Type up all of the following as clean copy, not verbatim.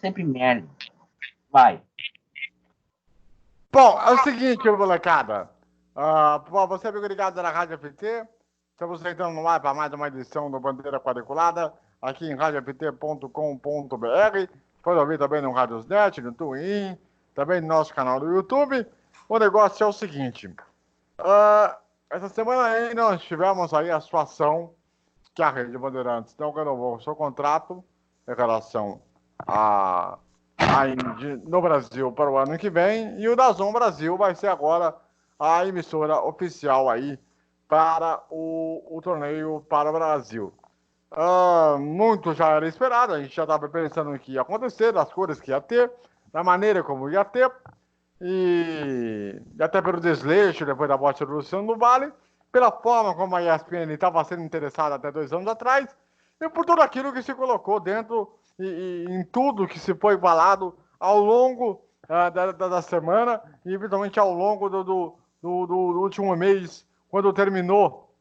sempre merda. Vai. Bom, é o seguinte, molecada. Você amigo ligado na Rádio FT. Estamos entrando no ar para mais uma edição do Bandeira Quadriculada, aqui em radioft.com.br. Pode ouvir também no Radiosnet, no TuneIn, também no nosso canal do YouTube. O negócio é o seguinte. Essa semana aí nós tivemos aí a situação que a Rede Bandeirantes não renovou o seu contrato em relação a no Brasil para o ano que vem, e o Dazon Brasil vai ser agora a emissora oficial aí para o torneio para o Brasil. Muito já era esperado, a gente já estava pensando no que ia acontecer, das cores que ia ter, da maneira como ia ter, e até pelo desleixo depois da morte do Luciano do Vale, pela forma como a ESPN estava sendo interessada até 2 anos atrás, e por tudo aquilo que se colocou dentro e em tudo que se foi falado ao longo da semana e principalmente ao longo do último mês, quando terminou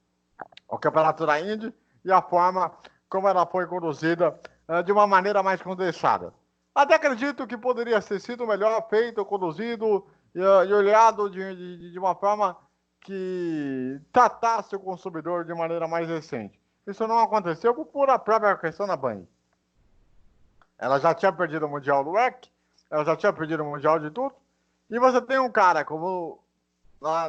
o Campeonato da Indy e a forma como ela foi conduzida de uma maneira mais condensada. Até acredito que poderia ter sido melhor feito, conduzido e olhado de uma forma que tratasse o consumidor de maneira mais recente. Isso não aconteceu por a própria questão da Band. Ela já tinha perdido o Mundial do WEC, ela já tinha perdido o Mundial de tudo, e você tem um cara como...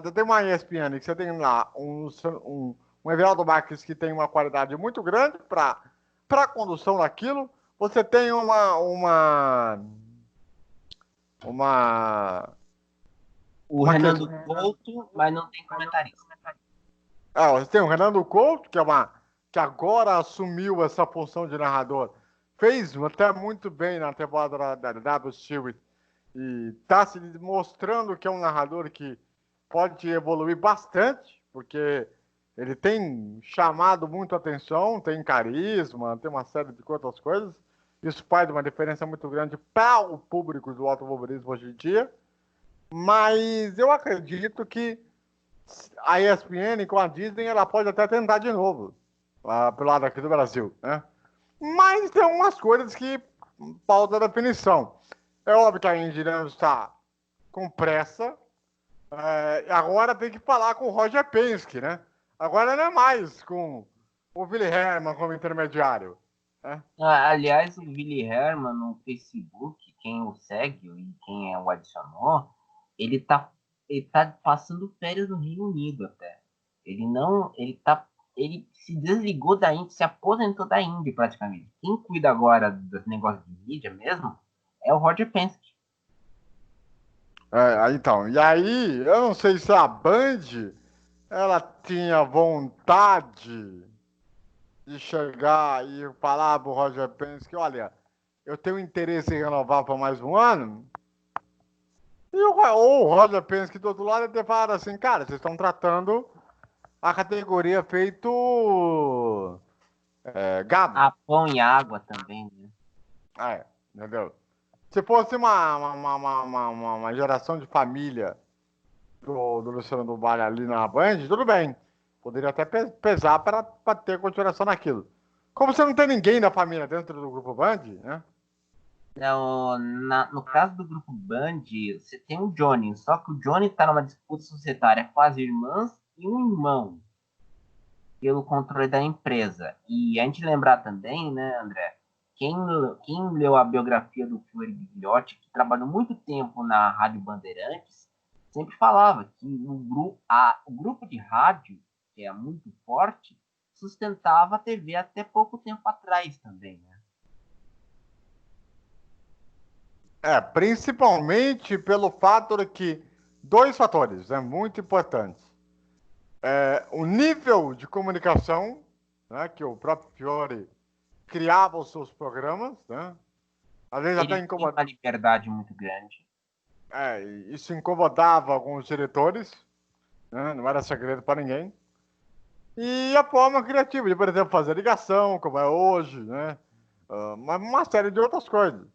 Você tem uma ESPN, que você tem lá um Everaldo Marques que tem uma qualidade muito grande para a condução daquilo. Você tem O uma Renan questão. do Couto, mas não tem comentarista. Você tem o Renan Couto, que agora assumiu essa função de narrador. Fez até muito bem na temporada da W Series e está se mostrando que é um narrador que pode evoluir bastante, porque ele tem chamado muito atenção, tem carisma, tem uma série de outras coisas. Isso faz uma diferença muito grande para o público do automobilismo hoje em dia. Mas eu acredito que a ESPN com a Disney ela pode até tentar de novo, pelo lado aqui do Brasil, né? Mas tem umas coisas que falta definição. É óbvio que a Indy não está com pressa. Agora tem que falar com o Roger Penske, né? Agora não é mais com o Willi Hermann como intermediário. Né? Aliás, o Willi Hermann no Facebook, quem o segue e quem o adicionou, ele tá passando férias no Reino Unido até. Ele não, ele se desligou da Indy, se aposentou da Indy praticamente. Quem cuida agora dos negócios de mídia mesmo é o Roger Penske. Então, e aí, eu não sei se a Band ela tinha vontade de chegar e falar pro Roger Penske, olha, eu tenho interesse em renovar por mais um ano. Ou o Roger Penske do outro lado até falar assim, cara, vocês estão tratando a categoria feito gado. A pão e água também, né? Entendeu? Se fosse uma geração de família do Luciano do Vale ali na Band, tudo bem. Poderia até pesar para ter continuação naquilo. Como você não tem ninguém da família dentro do grupo Band, né? No caso do grupo Band, você tem o Johnny, só que o Johnny tá numa disputa societária com as irmãs e um irmão pelo controle da empresa. E a gente lembrar também, né, André, quem leu a biografia do Fury Bigliotti, que trabalhou muito tempo na Rádio Bandeirantes, sempre falava que o grupo de rádio, que é muito forte, sustentava a TV até pouco tempo atrás também, né? Principalmente pelo fato de que dois fatores muito importantes. O nível de comunicação, né, que o próprio Fiore criava os seus programas, né? Às vezes até Ele tem uma liberdade muito grande. isso incomodava alguns diretores, né? Não era segredo para ninguém. E a forma criativa de, por exemplo, fazer ligação, como é hoje, né? Uma série de outras coisas.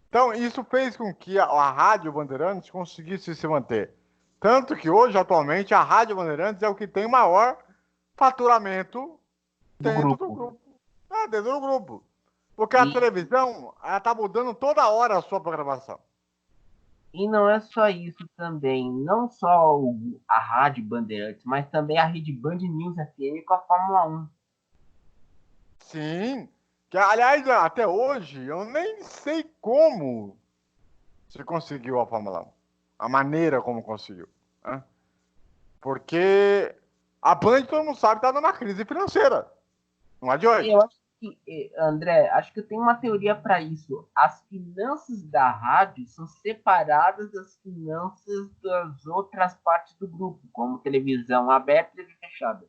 Então, isso fez com que a Rádio Bandeirantes conseguisse se manter. Tanto que hoje, atualmente, a Rádio Bandeirantes é o que tem maior faturamento Do dentro do grupo. grupo. Dentro do grupo. Porque a televisão, ela tá mudando toda hora a sua programação. E não é só isso também, não só a Rádio Bandeirantes, mas também a Rede Band News FM com a Fórmula 1. Sim, que aliás, até hoje, eu nem sei como se conseguiu a Fórmula 1. A maneira como conseguiu. Né? Porque a Band, todo mundo sabe, está numa crise financeira. Não é de hoje. Eu acho que, André, acho que eu tenho uma teoria para isso. As finanças da rádio são separadas das finanças das outras partes do grupo, como televisão aberta e TV fechada.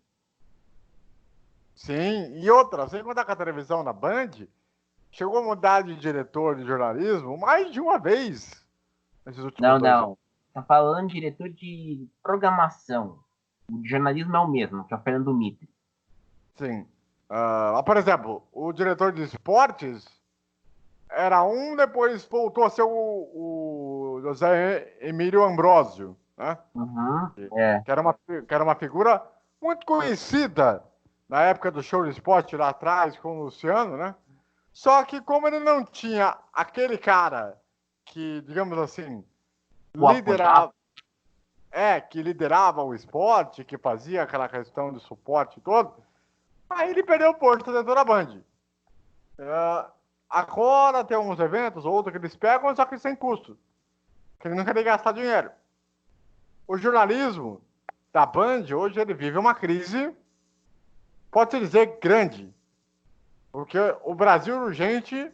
Sim, e outra, sem contar com a televisão na Band, chegou a mudar de diretor de jornalismo mais de uma vez nesses últimos Não, 2 anos. não. Tá falando diretor de programação. O de jornalismo é o mesmo, que é o Fernando Mitre. Sim. Por exemplo, o diretor de esportes era um, depois voltou a ser o José Emílio Ambrósio, né? Uhum, é. Que era uma figura muito conhecida na época do show de esporte lá atrás com o Luciano, né? Só que como ele não tinha aquele cara que, digamos assim, O apoiar. que liderava o esporte, que fazia aquela questão de suporte todo, aí ele perdeu o posto dentro da Band. Agora tem uns eventos, outros que eles pegam, só que sem custo. Que ele não quer gastar dinheiro. O jornalismo da Band, hoje, ele vive uma crise, pode-se dizer, grande. Porque o Brasil Urgente,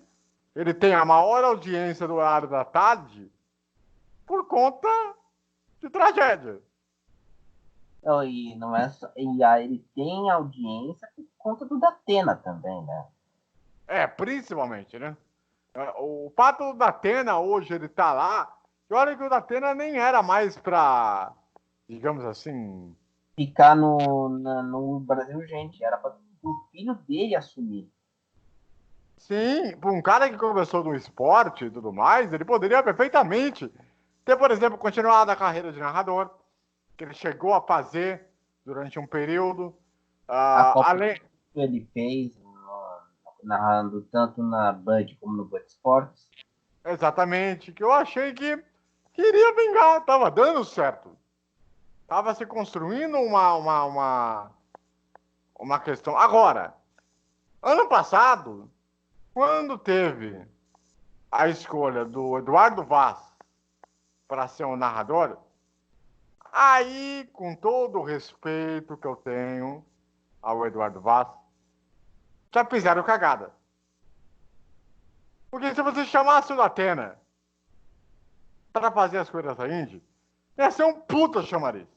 ele tem a maior audiência do horário da tarde por conta de tragédia. Não, e não é só, e aí ele tem audiência por conta do Datena também, né? Principalmente, né? O fato da Atena hoje, ele tá lá, e olha que o Datena nem era mais pra, digamos assim, Ficar no Brasil Urgente, era para o filho dele assumir. sim, para um cara que começou no esporte e tudo mais, ele poderia perfeitamente ter, por exemplo, continuado a carreira de narrador, que ele chegou a fazer durante um período. A Copa Além. que ele fez, narrando tanto na Band como no Band Esportes. Exatamente, que eu achei que iria vingar, estava dando certo. Estava se construindo uma questão. Agora, ano passado, quando teve a escolha do Eduardo Vaz para ser um narrador, aí, com todo o respeito que eu tenho ao Eduardo Vaz, já fizeram cagada. Porque se você chamasse o Datena para fazer as coisas da Indy, ia ser um puta chamariz.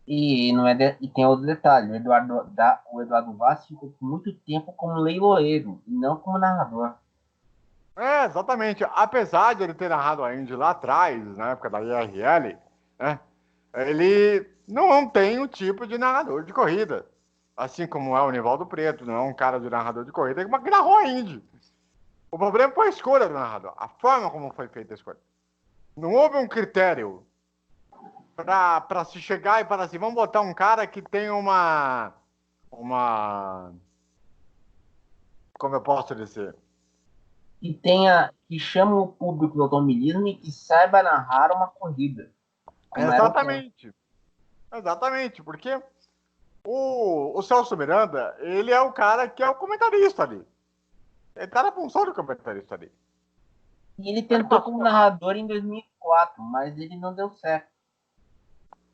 E, não é e tem outro detalhe, o Eduardo Vaz ficou por muito tempo como leiloeiro, e não como narrador. Exatamente. Apesar de ele ter narrado a Indy lá atrás, na época da IRL, né, ele não tem o tipo de narrador de corrida. Assim como é o Nivaldo Preto, não é um cara de narrador de corrida que narrou a Indy. O problema foi a escolha do narrador, a forma como foi feita a escolha. Não houve um critério para se chegar e falar assim, vamos botar um cara que tem como eu posso dizer? Que chama o público do automobilismo e que saiba narrar uma corrida. Exatamente. Exatamente, porque o Celso Miranda, ele é o cara que é o comentarista ali. Ele tá na função do comentarista ali. E ele tentou como narrador em 2004, mas ele não deu certo.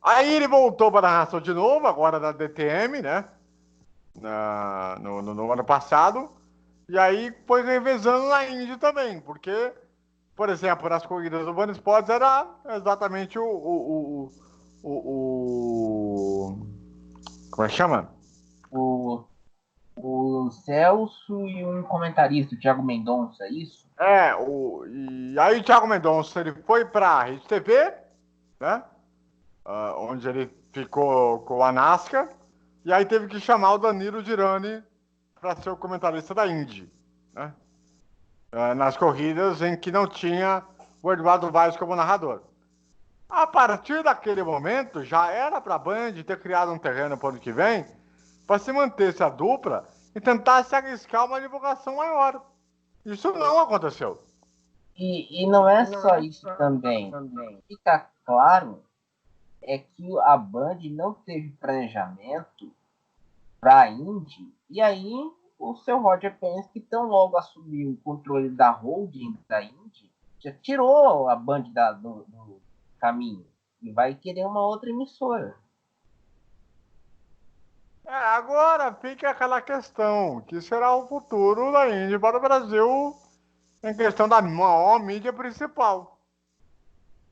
Aí ele voltou para a narração de novo, agora da DTM, né? No ano passado. E aí foi revezando na Indy também, porque, por exemplo, nas corridas do Band Sports era exatamente como é que chama? O Celso e um comentarista, o Thiago Mendonça, é isso? E aí o Thiago Mendonça ele foi para a Rede TV, né? Onde ele ficou com a NASCAR, e aí teve que chamar o Danilo Girani para ser o comentarista da Indy, né? Nas corridas em que não tinha o Eduardo Vaz como narrador. A partir daquele momento, já era para a Band ter criado um terreno para o ano que vem, para se manter essa dupla e tentar se arriscar uma divulgação maior. Isso não aconteceu. E não é só isso também. Fica claro é que a Band não teve planejamento para a Indy, e aí o seu Roger Pérez, que tão logo assumiu o controle da holding da Indy, já tirou a Band do caminho e vai querer uma outra emissora. Agora fica aquela questão, que será o futuro da Indy para o Brasil em questão da maior mídia principal.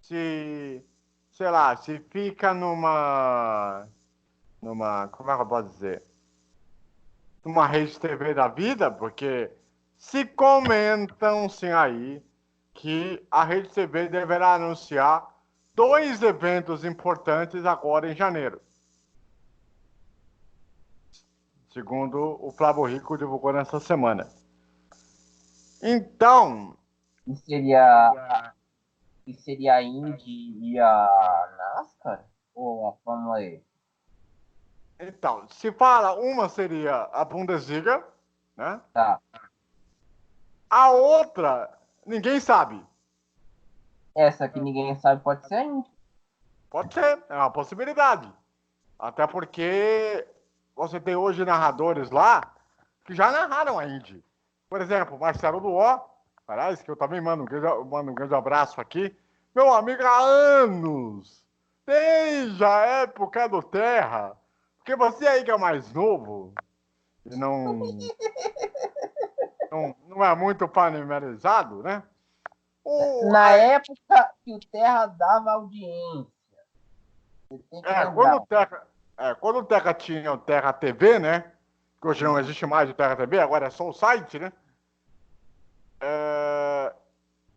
Se, sei lá, se fica como é que eu posso dizer? Numa rede TV da vida, porque se comentam sim aí que a rede TV deverá anunciar 2 eventos importantes agora em janeiro. Segundo o Flávio Rico divulgou nessa semana. Então, E seria a Indy e a NASCAR? Ou a Fórmula E? se fala, uma seria a Bundesliga, né? Tá. A outra, ninguém sabe. Essa que ninguém sabe pode ser a Indy. Pode ser, é uma possibilidade. Até porque você tem hoje narradores lá que já narraram a Indy. Por exemplo, Marcelo Duó, aliás, que eu também mando um grande abraço aqui. Meu amigo há anos, desde a época do Terra. Porque você aí que é mais novo e não é muito familiarizado, né? Na época que o Terra dava audiência. Você tem que lembrar. Quando o Terra tinha o Terra TV, né? Que hoje não existe mais o Terra TV, agora é só o site, né?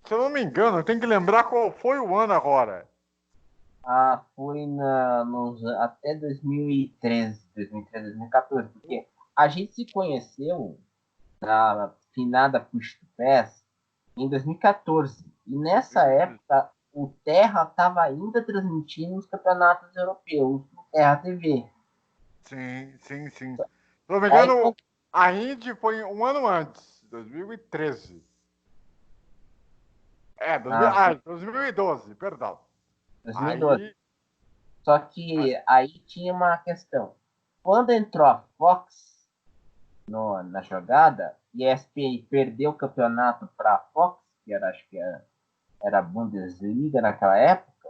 Se eu não me engano, eu tenho que lembrar qual foi o ano agora. Foi até 2013, 2014, porque a gente se conheceu na finada Push to Pass em 2014. E nessa época, o Terra estava ainda transmitindo os campeonatos europeus no Terra TV. Sim. Se não me engano, a Indy foi um ano antes, 2013. 2012, perdão. 2012. Aí, Só que aí tinha uma questão. Quando entrou a Fox na jogada, e a ESPN perdeu o campeonato para a Fox, que acho que era a Bundesliga naquela época,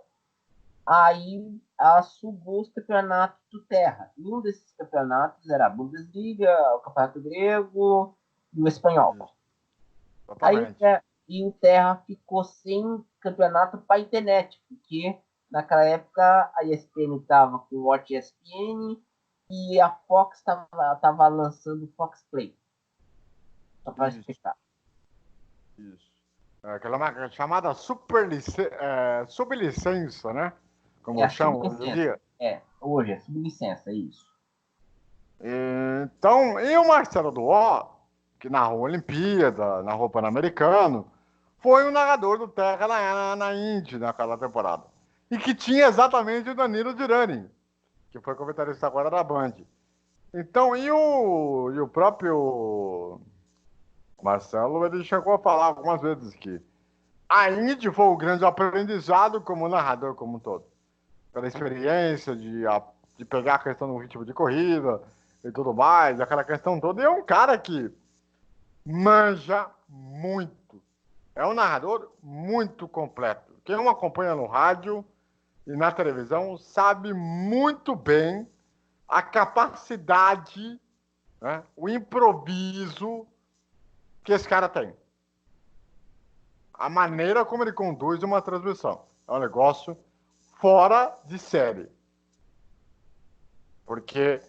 aí ela sugou os campeonatos do Terra. E um desses campeonatos era a Bundesliga, o Campeonato Grego e o Espanhol. Aí o Terra ficou sem campeonato para a internet, porque naquela época a ESPN estava com o Watch ESPN e a Fox estava lançando o Fox Play. Só para explicar. Isso. Aquela chamada sublicença, né? Como chamam hoje em dia. Hoje é sublicença, é isso. Então, e o Marcelo Duó, que narrou a Olimpíada, narrou o Pan-Americano, foi o narrador do Terra na Indy naquela temporada. E que tinha exatamente o Danilo Dirani, que foi comentarista agora da Band. Então, e o próprio Marcelo, ele chegou a falar algumas vezes que a Indy foi o grande aprendizado como narrador como um todo. Pela experiência de pegar a questão do ritmo de corrida e tudo mais, aquela questão toda. E é um cara que manja muito. É um narrador muito completo. Quem o acompanha no rádio e na televisão sabe muito bem a capacidade, né, o improviso que esse cara tem. A maneira como ele conduz uma transmissão. É um negócio fora de série. Porque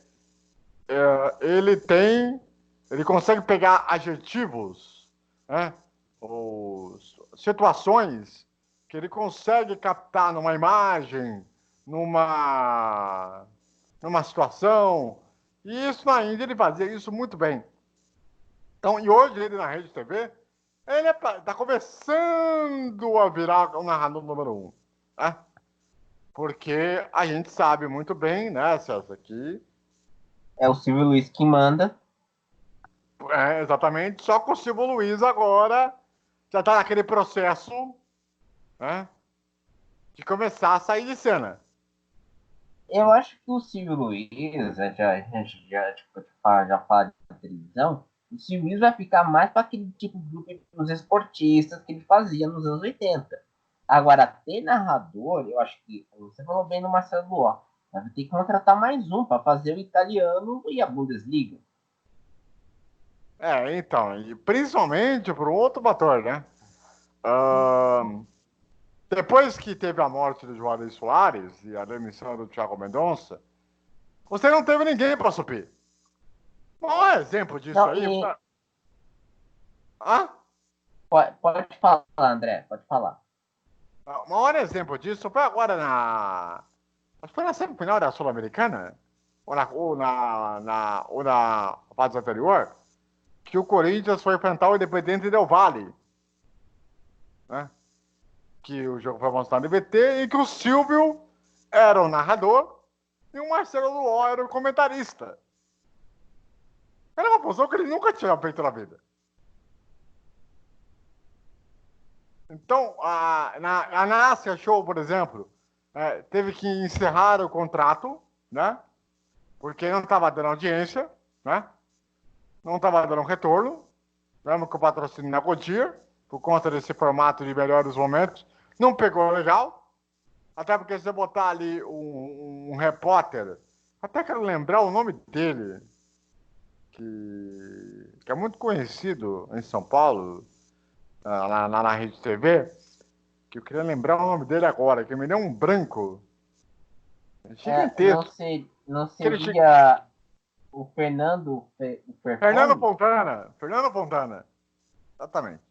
ele consegue pegar adjetivos, né, ou situações que ele consegue captar numa imagem, numa situação. E isso na Índia ele fazia isso muito bem. Então, e hoje ele na Rede TV, ele está começando a virar o narrador número 1. Né? Porque a gente sabe muito bem, né, Celso, aqui. É o Silvio Luiz que manda. Exatamente, só que o Silvio Luiz agora já está naquele processo, né, de começar a sair de cena. Eu acho que o Silvio Luiz, já fala de televisão, o Silvio Luiz vai ficar mais para aquele tipo de grupo dos esportistas que ele fazia nos anos 80. Agora, ter narrador, eu acho que, você falou bem no Marcelo Ló, mas vai ter que contratar mais um para fazer o italiano e a Bundesliga. Então, e principalmente para um outro ator, né? Depois que teve a morte do Juarez Soares e a demissão do Thiago Mendonça, você não teve ninguém para suprir. Um exemplo disso Não, aí. e Hã? pode falar, André, pode falar. O maior exemplo disso foi agora na. Acho que foi na semifinal da Sul-Americana, ou na fase anterior, que o Corinthians foi enfrentar o Independente Del Valle. Né? Que o jogo foi mostrado no IBT e que o Silvio era o narrador e o Marcelo Luó era o comentarista. Era uma função que ele nunca tinha feito na vida. Então, a NASCAR Show, por exemplo, teve que encerrar o contrato, né? Porque não estava dando audiência, né? Não estava dando retorno, mesmo com o patrocínio na Goodyear, por conta desse formato de melhores momentos, não pegou legal, até porque se você botar ali um repórter, até quero lembrar o nome dele, que é muito conhecido em São Paulo, na Rede TV, que eu queria lembrar o nome dele agora, que me deu um branco Não, gigantesco. não Que ele seria o Fernando o Fernando Perfone? Fontana. Fernando Fontana. Exatamente.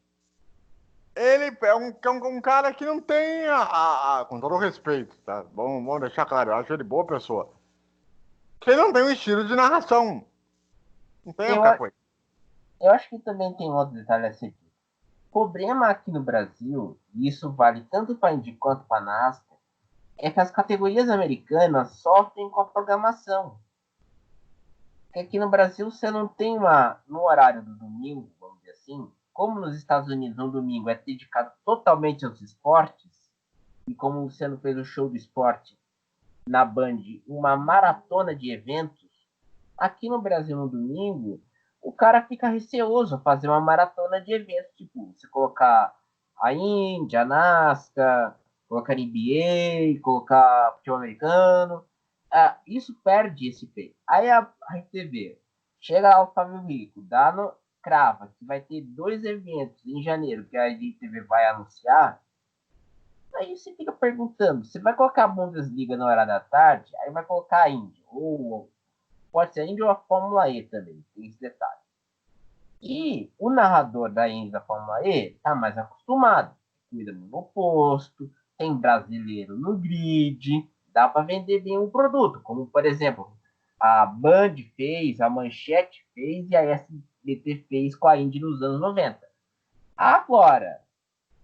Ele é um cara que não tem, com todo o respeito, tá? Vamos deixar claro, eu acho ele boa pessoa. Que ele não tem um estilo de narração. Não tem o Eu, capoeira. eu acho que também tem outro detalhe a ser dito. O problema aqui no Brasil, e isso vale tanto para a Indy quanto para a NASCAR, é que as categorias americanas sofrem com a programação. Porque aqui no Brasil você não tem no horário do domingo, vamos dizer assim, como nos Estados Unidos no domingo é dedicado totalmente aos esportes, e como você não fez o show do esporte na Band, uma maratona de eventos, aqui no Brasil no domingo, o cara fica receoso fazer uma maratona de eventos, tipo, você colocar a Índia, a NASCAR, colocar NBA, colocar futebol americano, isso perde esse peso. Aí a RTV chega lá o Fábio Rico, crava que vai ter 2 eventos em janeiro que a RTV vai anunciar. Aí você fica perguntando, você vai colocar a Bundesliga na hora da tarde, aí vai colocar a Índia, ou pode ser a Índia ou a Fórmula E também, tem esse detalhe. E o narrador da Índia da Fórmula E está mais acostumado, cuida no posto, tem brasileiro no grid, dá para vender bem um produto, como por exemplo, a Band fez, a Manchete fez e a SBT fez com a Indy nos anos 90. Agora,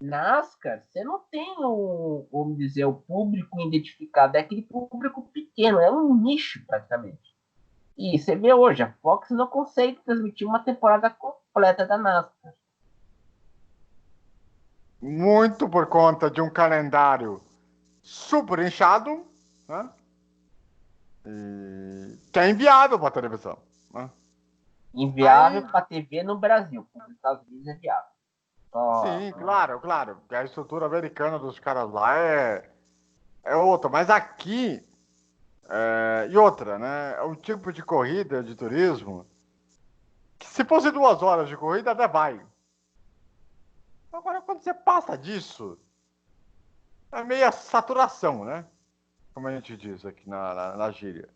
NASCAR, você não tem vamos dizer, o público identificado, é aquele público pequeno, é um nicho praticamente. E você vê hoje, a Fox não consegue transmitir uma temporada completa da NASCAR. Muito por conta de um calendário super inchado, né? E que é inviável para a televisão. Né? Inviável Aí, para TV no Brasil, para os Estados Unidos é viável. Só, sim, claro, claro. A estrutura americana dos caras lá é outra. Mas aqui, e outra, né? É um tipo de corrida, de turismo, que se fosse 2 horas de corrida, até vai. Agora, quando você passa disso, é meio a saturação, né? Como a gente diz aqui na gíria.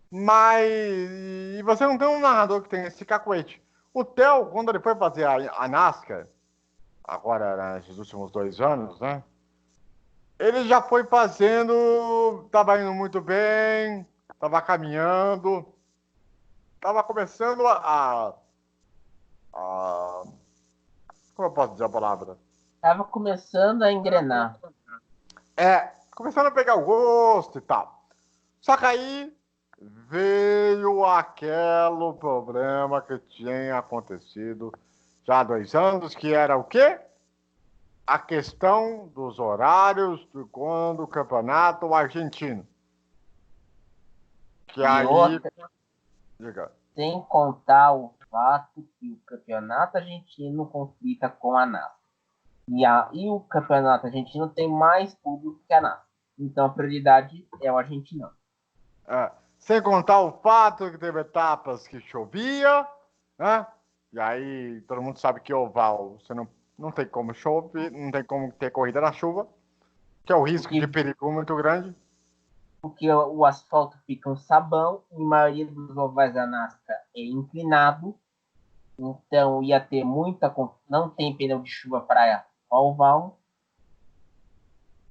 Mas e você não tem um narrador que tem esse cacuete. O Theo, quando ele foi fazer a NASCAR, agora nesses últimos 2 anos, né? Ele já foi fazendo, estava indo muito bem, estava caminhando, estava começando a. Como eu posso dizer a palavra? estava começando a engrenar. Começando a pegar o gosto e tal. Só que aí veio aquele problema que tinha acontecido já há 2 anos, que era o quê? A questão dos horários de quando o campeonato argentino. Que E aí, outra, diga, sem contar o fato que o campeonato argentino conflita com a NASCAR. E o campeonato argentino tem mais público que a NASCAR. Então a prioridade é o argentino. sem contar o fato que teve etapas que chovia, né? E aí todo mundo sabe que oval você não tem como chover, não tem como ter corrida na chuva, que é o risco de perigo muito grande. Porque o asfalto fica um sabão, e a maioria dos ovais da NASCAR é inclinado, então ia ter muita. Não tem pneu de chuva para oval.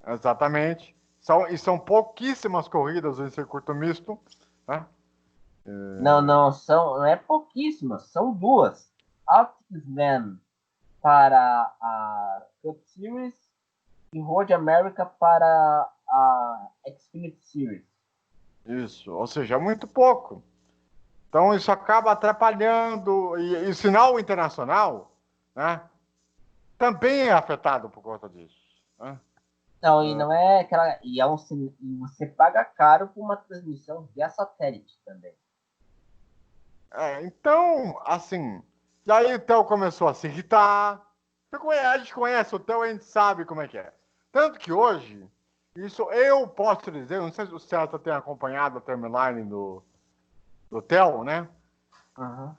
Exatamente. São pouquíssimas corridas em circuito misto, né? Não é pouquíssimas, são duas. Altiman para a Cup Series e Road America para a Xfinity Series. Isso, ou seja, muito pouco. Então isso acaba atrapalhando, e o sinal internacional, né, também é afetado por conta disso. Né? Não, e não é aquela. E você paga caro por uma transmissão via satélite também. Então, assim, e aí o Theo começou a se irritar. A gente conhece o Theo, a gente sabe como é que é. Tanto que hoje, isso eu posso dizer, não sei se o César tem acompanhado a timeline do Theo, né? Uhum.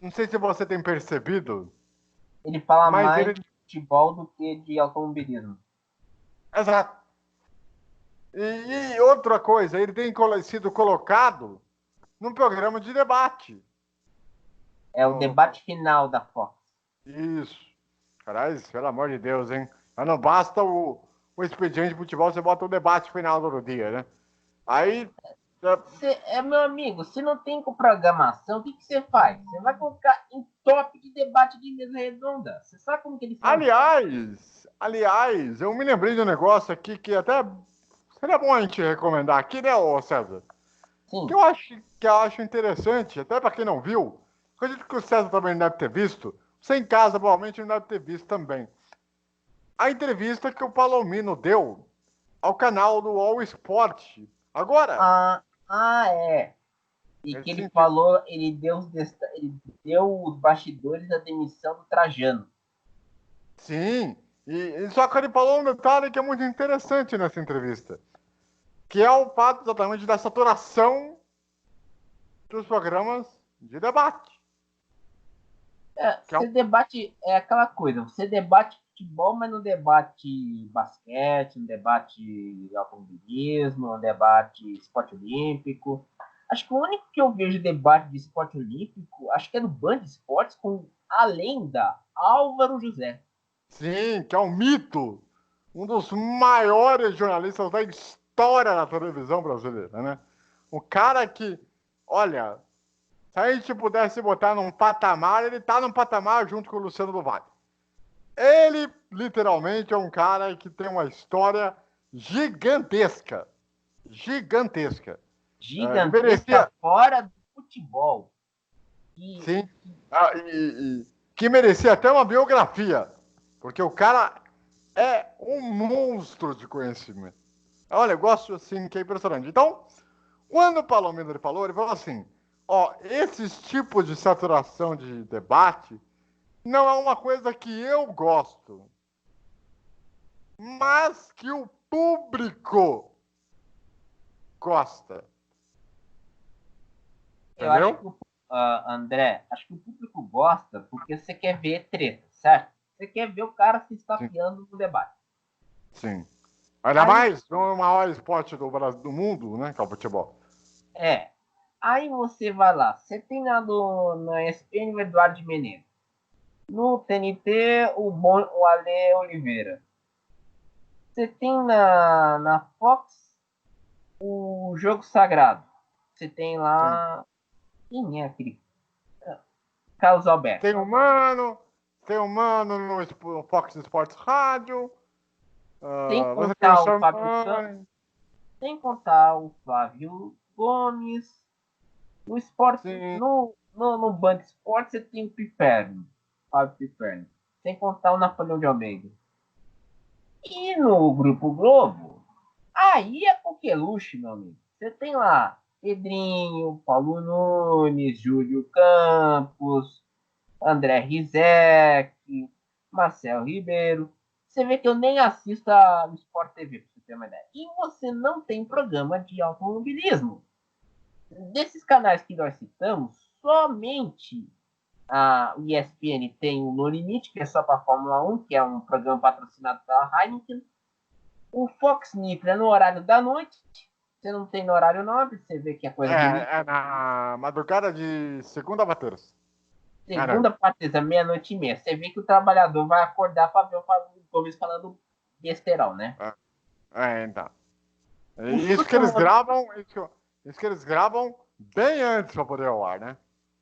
Não sei se você tem percebido, Ele fala mas mais ele. de futebol do que de automobilismo. Exato. E outra coisa, ele tem sido colocado num programa de debate. É o debate final da Fox. Isso. Caralho, pelo amor de Deus, hein? Mas não basta o expediente de futebol, você bota o debate final do dia, né? Aí. Meu amigo, se não tem programação, o que você faz? Você vai colocar em top de debate de mesa redonda. Você sabe como que ele faz? Aliás, eu me lembrei de um negócio aqui que até seria bom a gente recomendar aqui, né, ô César? Sim. Que eu acho interessante, até para quem não viu, acredito que o César também deve ter visto, você em casa provavelmente não deve ter visto também. A entrevista que o Palomino deu ao canal do All Sport. Agora, É. E ele que ele sentiu. falou, ele deu os bastidores da demissão do Trajano. Sim, e só que ele falou um detalhe que é muito interessante nessa entrevista, que é o fato exatamente da saturação dos programas de debate. Que é Você debate, é aquela coisa, você debate futebol, mas não debate basquete, não debate automobilismo, não debate esporte olímpico. Acho que o único que eu vejo debate de esporte olímpico, acho que é no Band Esportes com a lenda Álvaro José. Sim, que é um mito, um dos maiores jornalistas da história da televisão brasileira, né? O cara que, olha, se a gente pudesse botar num patamar, ele tá num patamar junto com o Luciano do Vale. Ele, literalmente, é um cara que tem uma história gigantesca. Gigantesca. Ele Gigantesca merecia, fora do futebol. E, sim, que merecia até uma biografia, porque o cara é um monstro de conhecimento. É um negócio assim que é impressionante. Então, quando o Palomino ele falou assim: ó, esses tipos de saturação de debate não é uma coisa que eu gosto, mas que o público gosta. eu acho Entendeu? que André, acho que o público gosta porque você quer ver treta, certo? Você quer ver o cara se Sim. estapeando no debate. Sim. Ainda Aí, mais no maior esporte do mundo, né? Que é o futebol. é. Aí você vai lá, você tem lá no ESPN o Eduardo de Menezes. No TNT, o Ale Oliveira. Você tem na Fox o Jogo Sagrado. Você tem Sim. lá. Quem é aquele? Carlos Alberto. Tem um mano no Fox Sports Rádio. Sem Você tem o contar o Fábio Campos. Samani. Sem contar o Flávio Gomes. No esporte, Sim. no Band Esporte, você tem o Piperno, Fábio Piperno, sem contar o Napoleão de Almeida. E no Grupo Globo, aí é coqueluche, meu amigo. Você tem lá Pedrinho, Paulo Nunes, Júlio Campos, André Rizek, Marcel Ribeiro. Você vê que eu nem assisto a Sport TV, pra você ter uma ideia. E você não tem programa de automobilismo. Desses canais que nós citamos, somente a ESPN tem o No Limite, que é só para Fórmula 1, que é um programa patrocinado pela Heineken. O Fox News é no horário da noite. Você não tem no horário nobre, você vê que é coisa de É na madrugada de segunda a terça. segunda partida, meia-noite e meia. Você vê que o trabalhador vai acordar para ver o Gomes falando besterol, né? Então. O Isso que eles Supermoto gravam, isso que eles gravam bem antes para poder ao ar, né?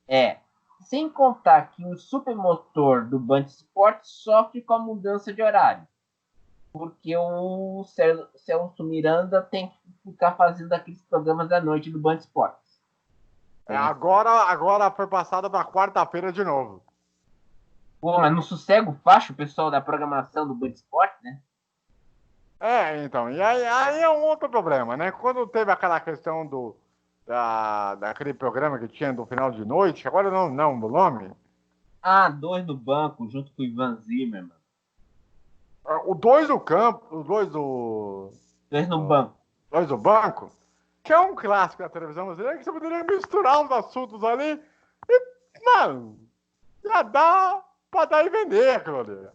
é. Sem contar que o supermotor do Band Esporte sofre com a mudança de horário. Porque o Celso Miranda tem que ficar fazendo aqueles programas da noite do Band Esportes. Agora foi passada para quarta-feira de novo. Pô, mas no sossego facho o pessoal da programação do Band Esporte, né? Então, e aí é um outro problema, né? Quando teve aquela questão daquele programa que tinha do final de noite, agora eu não do nome, Ah, dois do banco, junto com o Ivan Zimmerman. o dois do campo, os dois do, Dois no do, banco. dois do banco, que é um clássico da televisão brasileira, que você poderia misturar os assuntos ali e, mano, já dá pra dar e vender aquilo ali.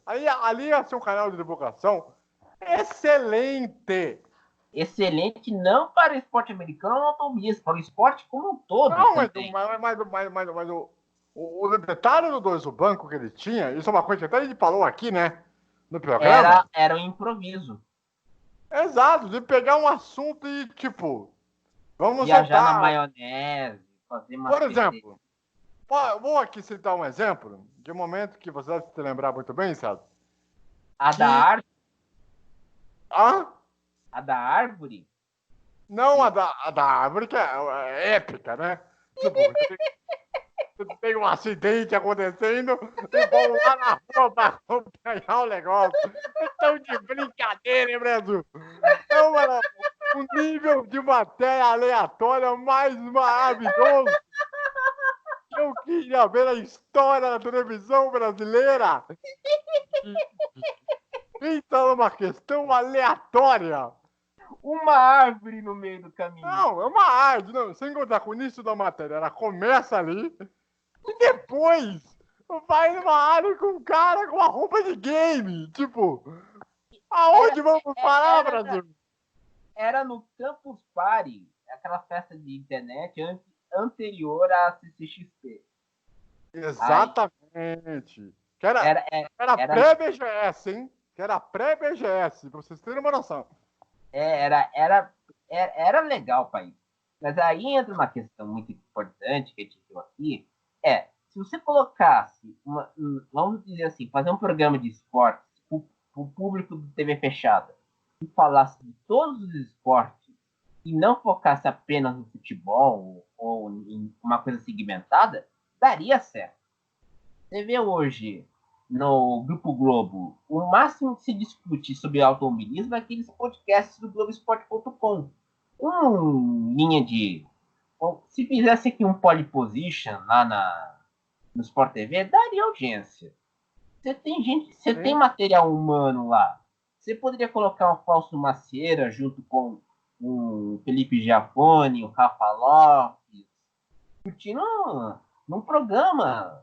Ali ia ser um canal de divulgação excelente. Excelente não para o esporte americano ou automobilismo, para o esporte como um todo Não, também. mas o detalhe do dois do banco que ele tinha, isso é uma coisa que até ele falou aqui, né? No programa. Era um improviso. Exato, de pegar um assunto e, tipo, vamos Viajar na soltar. maionese, fazer umas Por besteiras. exemplo, vou aqui citar um exemplo de um momento que você deve se lembrar muito bem, sabe? A da Que. árvore, Ah, a da árvore. não a da árvore, que é épica, né? Tipo, tem um acidente acontecendo e vão lá na rua para acompanhar o negócio. Estão de brincadeira, hein, Brasil? Então, mano, o nível de matéria aleatória mais maravilhoso que eu queria ver na história da televisão brasileira. Então, uma questão aleatória. Uma árvore no meio do caminho. Não, é uma arte, não, sem contar com o início da matéria. Ela começa ali e depois vai numa área com um cara com uma roupa de game. Tipo, Era, aonde vamos parar, era, Brasil? era no Campus Party, aquela festa de internet anterior à CCXP. Aí, Exatamente. Que era, era, era, era era, pré-BGS, hein? Que era pré-BGS, pra vocês terem uma noção. era, era, era legal para isso. Mas aí entra uma questão muito importante que a gente viu aqui, se você colocasse, vamos dizer assim, fazer um programa de esportes para o público do TV fechada e falasse de todos os esportes e não focasse apenas no futebol ou em uma coisa segmentada, daria certo. Você vê hoje no Grupo Globo, o máximo que se discute sobre automobilismo é aqueles podcasts do Globoesporte.com. Linha de. Se fizesse aqui um pole position lá no Sport TV, daria audiência. Você tem gente, você tem Sim. material humano lá. Você poderia colocar um Fausto Macieira junto com o Felipe Giafone, o Rafa Lopes, discutindo num programa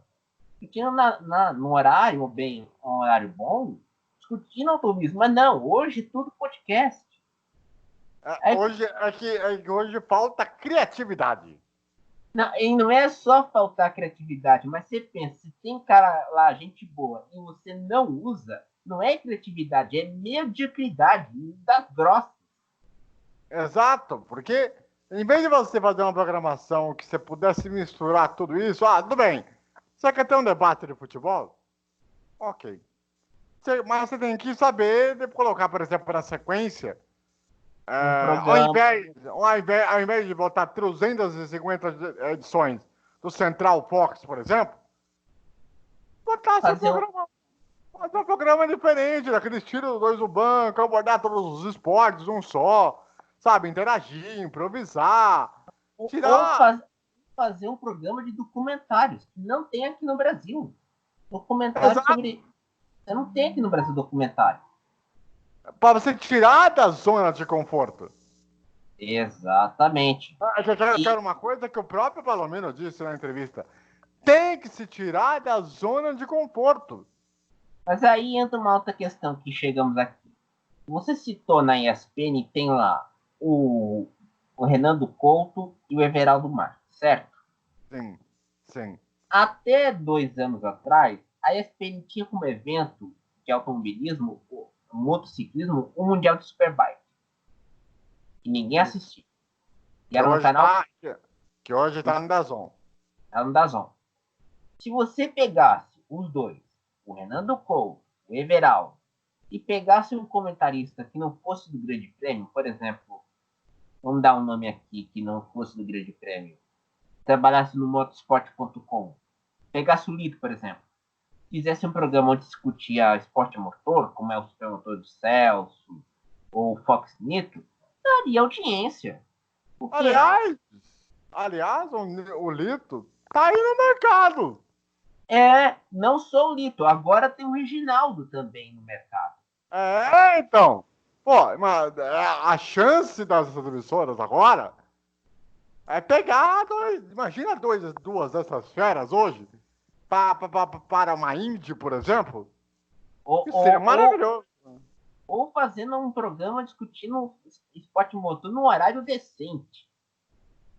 discutindo no horário, ou bem, um horário bom, discutindo automobilismo. Mas não, hoje tudo podcast. Aí, Hoje falta criatividade. não, e não é só faltar criatividade, mas você pensa, se tem cara lá, gente boa, e você não usa, não é criatividade, é mediocridade das grossas. Exato, porque em vez de você fazer uma programação que você pudesse misturar tudo isso, tudo bem. Você quer ter um debate de futebol? Ok. Mas você tem que saber de colocar, por exemplo, na sequência, Um Ao programa. invés de botar 350 edições do Central Fox, por exemplo, botasse um Fazer um, programa, fazer um programa diferente, daquele estilo dois do banco, abordar todos os esportes, um só, sabe? Interagir, improvisar, ou tirar. fazer um programa de documentários, que não tem aqui no Brasil. Documentário Exato. sobre. Você não tem aqui no Brasil documentário. Para você tirar da zona de conforto. Exatamente. Eu quero uma coisa que o próprio Palomino disse na entrevista. Tem que se tirar da zona de conforto. Mas aí entra uma outra questão que chegamos aqui. Você citou na ESPN, tem lá o Renando Couto e o Everaldo Marques, certo? Sim, sim. Até 2 anos atrás, a ESPN tinha como evento de automobilismo, o motociclismo, o Mundial de Superbike. E ninguém assistia. E Que era no hoje canal tá no DAZN. era no DAZN. Se você pegasse os dois, o Renando Couto, o Everaldo, e pegasse um comentarista que não fosse do Grande Prêmio, por exemplo, vamos dar um nome aqui que não fosse do Grande Prêmio, trabalhasse no motorsport.com, pegasse o Lito, por exemplo, fizesse um programa onde discutia esporte motor, como é o Supermotor do Celso, ou o Fox Nitro, daria audiência. Porque Aliás, o Lito tá aí no mercado. não só o Lito, agora tem o Reginaldo também no mercado. Então. Pô, mas a chance das emissoras agora é pegar imagina duas dessas feras hoje para uma Indy, por exemplo. Ou, Isso seria ou, ou, maravilhoso. ou fazendo um programa discutindo esporte motor num horário decente.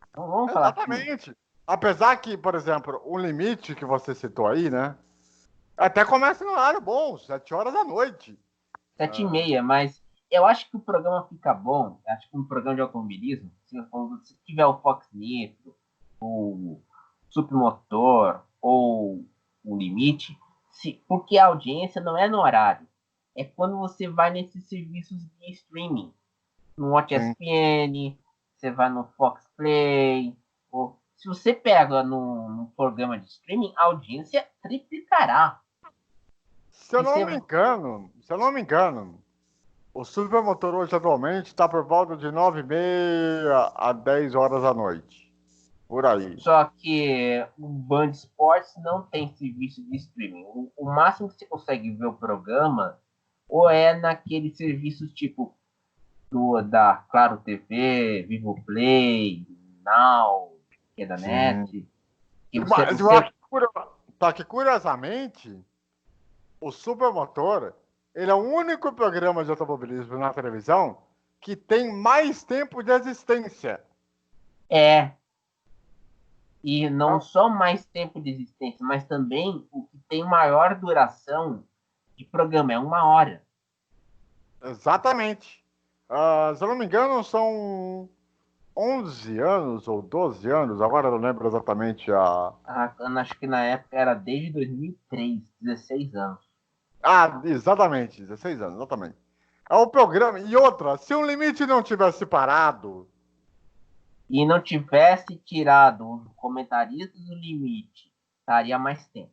Então vamos falar aqui. Exatamente. Apesar que, por exemplo, o limite que você citou aí, né? Até começa no horário bom, 7 horas da noite. 7h30, mas eu acho que o programa fica bom. Acho que um programa de automobilismo, se tiver o Fox Nitro, o Supermotor ou o Limite, porque a audiência não é no horário. É quando você vai nesses serviços de streaming. No Watch Sim. ESPN, você vai no Fox Play. Ou, se você pega no programa de streaming, a audiência triplicará. Se eu E não você me engano, o Supermotor hoje atualmente está por volta de 9h30 a 10 horas da noite. Por aí. Só que o Band Esportes não tem serviço de streaming. O máximo que você consegue ver o programa ou é naqueles serviços tipo da Claro TV, Vivo Play, Now, que é da Sim. NET. Que Mas eu acho que curiosamente, o Supermotor, ele é o único programa de automobilismo na televisão que tem mais tempo de existência. é. E não Então, só mais tempo de existência, mas também o que tem maior duração de programa, é 1 hora. exatamente. Se eu não me engano, são 11 anos ou 12 anos, agora eu não lembro exatamente a. Acho que na época era desde 2003, 16 anos. Exatamente, 16 anos, exatamente. É o programa. E outra, se o limite não tivesse parado. E não tivesse tirado os comentaristas do limite, estaria mais tempo.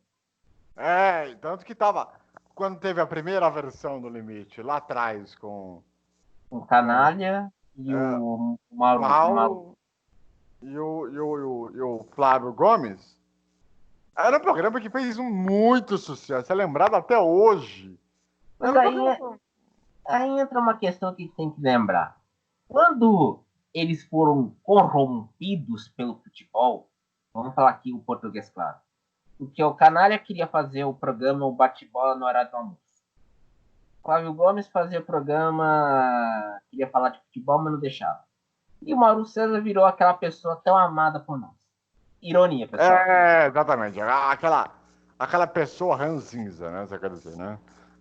Tanto que tava. Quando teve a primeira versão do limite, lá atrás, O com Canalha e é, o o Mauro. Mal e o Flávio Gomes, era um programa que fez muito sucesso, é lembrado até hoje. Mas Era um aí, programa. aí entra uma questão que tem que lembrar. Quando eles foram corrompidos pelo futebol, vamos falar aqui o português claro, porque o Canalha queria fazer o programa O Bate-Bola no horário do almoço. Flávio Gomes fazia o programa, queria falar de futebol, mas não deixava. E o Mauro César virou aquela pessoa tão amada por nós. Ironia, pessoal. Exatamente. Aquela pessoa ranzinza, né? Você quer dizer, né?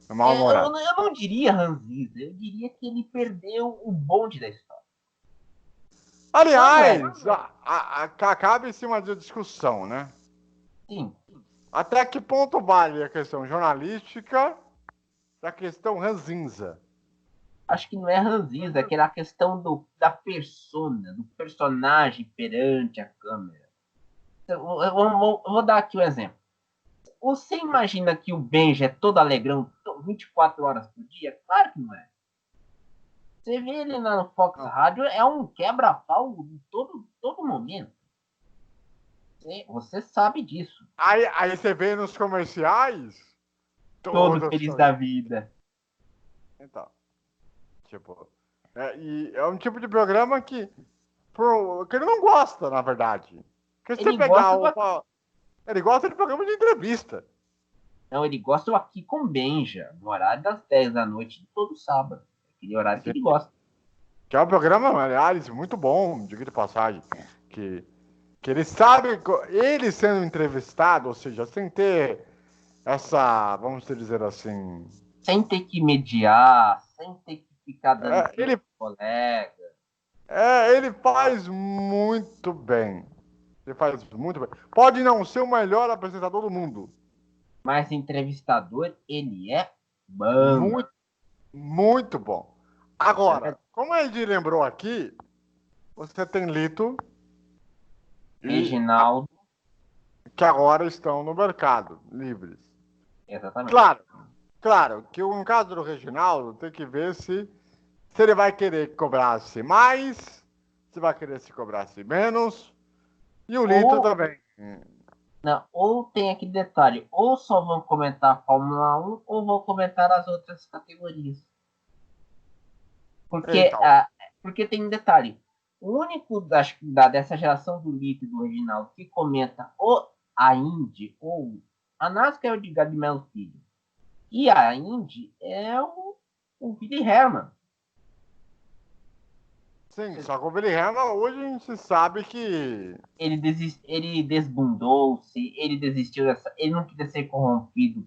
Eu Mal-humorado. não diria ranzinza, eu diria que ele perdeu o bonde da história. Quando é? Aliás, cabe-se uma discussão, né? Sim, Até que ponto vale a questão jornalística da questão ranzinza? Acho que não é ranzinza, é aquela questão da persona, do personagem perante a câmera. Eu vou dar aqui um exemplo. Você imagina que o Benji é todo alegrão 24 horas por dia? Claro que não é. Você vê ele na Fox Não. Rádio, é um quebra-pau todo momento. Você sabe disso. Aí você vê nos comerciais, Todo toda feliz da vida. Então, tipo, e é um tipo de programa que ele não gosta, na verdade. Porque se você Ele pegar gosta do ele gosta de programa de entrevista. Não, ele gosta do Aqui com Benja, no horário das 10 da noite de todo sábado. Aquele horário que ele gosta. Que é um programa, aliás, muito bom, diga de passagem. Que, que ele sabe, ele sendo entrevistado, ou seja, sem ter essa, vamos dizer assim. Sem ter que mediar, sem ter que ficar dando É, pro colega. ele faz muito bem. Ele faz muito bem. Pode não ser o melhor apresentador do mundo. Mas entrevistador, ele é bom. Muito, muito bom. Agora, como a gente lembrou aqui, você tem Lito e Reginaldo, que agora estão no mercado, livres. exatamente. Claro, que no caso do Reginaldo, tem que ver se ele vai querer que cobrasse mais, se vai querer se cobrasse menos, e o Lito Ou, também. não, ou tem aquele detalhe, ou só vão comentar a Fórmula 1, ou vão comentar as outras categorias. Porque, Então, porque tem um detalhe. O único dessa geração do Lito e do Reginaldo que comenta a Indy ou a NASCAR é o de Gabi Melo Filho. E a Indy é o Billy Herman. sim, só que o Billy Hamilton hoje a gente sabe que Ele desbundou-se, ele desistiu ele não queria ser corrompido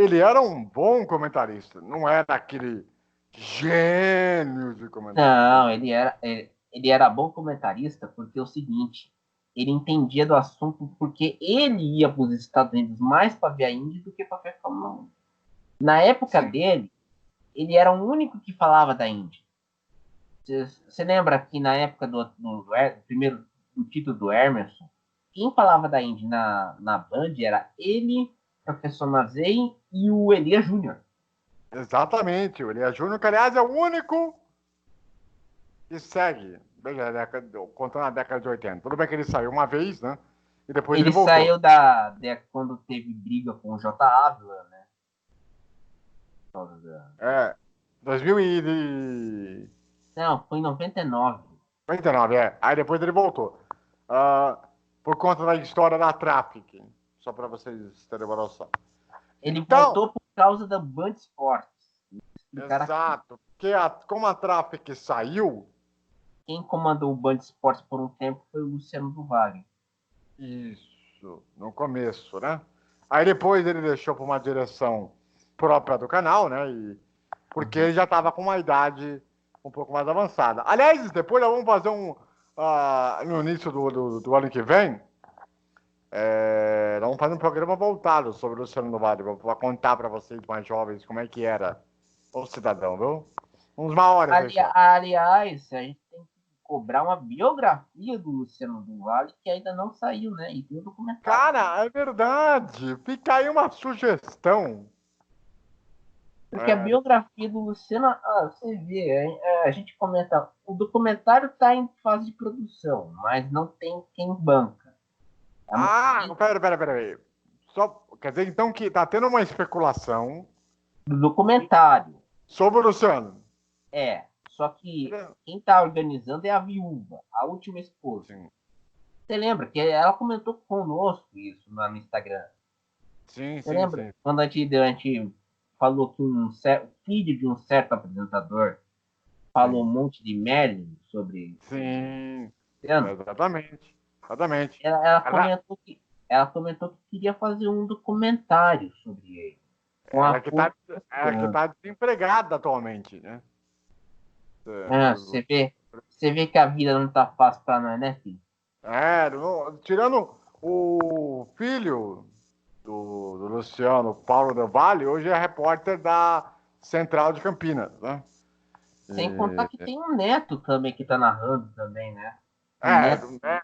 ele era um bom comentarista, não era aquele gênio de comentarista. Não, ele era bom comentarista porque é o seguinte, ele entendia do assunto porque ele ia para os Estados Unidos mais para ver a Indy do que para ver a Fórmula 1. Na época Sim, dele, ele era o único que falava da Indy. Você lembra que na época do primeiro do título do Emerson, quem falava da Indy na Band era ele, o professor Mazei e o Elias Júnior. exatamente. O Elias Júnior, que aliás é o único que segue, contando a década de 80. Tudo bem que ele saiu uma vez, né? E depois ele Ele voltou. saiu quando teve briga com o J. Ávila, né? É, 2000 Não, foi em 99. 99, é. Aí depois ele voltou. Ah, por conta da história da Traffic. Só para vocês terem uma noção. Ele Então, voltou por causa da Band Esportes. exato. Porque como a Traffic saiu, Quem comandou o Band Esportes por um tempo foi o Luciano do Vale. isso, no começo, né? Aí depois ele deixou para uma direção própria do canal, né? Porque ele já estava com uma idade um pouco mais avançada. Aliás, depois nós vamos fazer no início do ano que vem, nós vamos fazer um programa voltado sobre o Luciano do Vale, para contar para vocês mais jovens como é que era o cidadão, viu? Uns maiores aí só. Aliás, a gente tem que cobrar uma biografia do Luciano do Vale que ainda não saiu, né? E tem um documentário. Cara, é verdade. Fica aí uma sugestão. Porque a biografia do Luciano, você vê, a gente comenta, o documentário está em fase de produção, mas não tem quem banca. Pera. Só, quer dizer, então, que tá tendo uma especulação Do documentário, sobre o Luciano. só que quem está organizando é a viúva, a última esposa. Sim. Você lembra que ela comentou conosco isso no Instagram? Sim. Você lembra? Quando a gente falou que filho de um certo apresentador falou um monte de merda sobre. Sim. Exatamente. Exatamente. Ela comentou que queria fazer um documentário sobre ele. Ela que tá desempregada atualmente, né? Você vê que a vida não tá fácil pra nós, né, filho? Tirando o filho do Luciano, Paulo Del Valle, hoje é repórter da Central de Campinas, né? Sem contar que tem um neto também que tá narrando também, né? Um É, neto. né?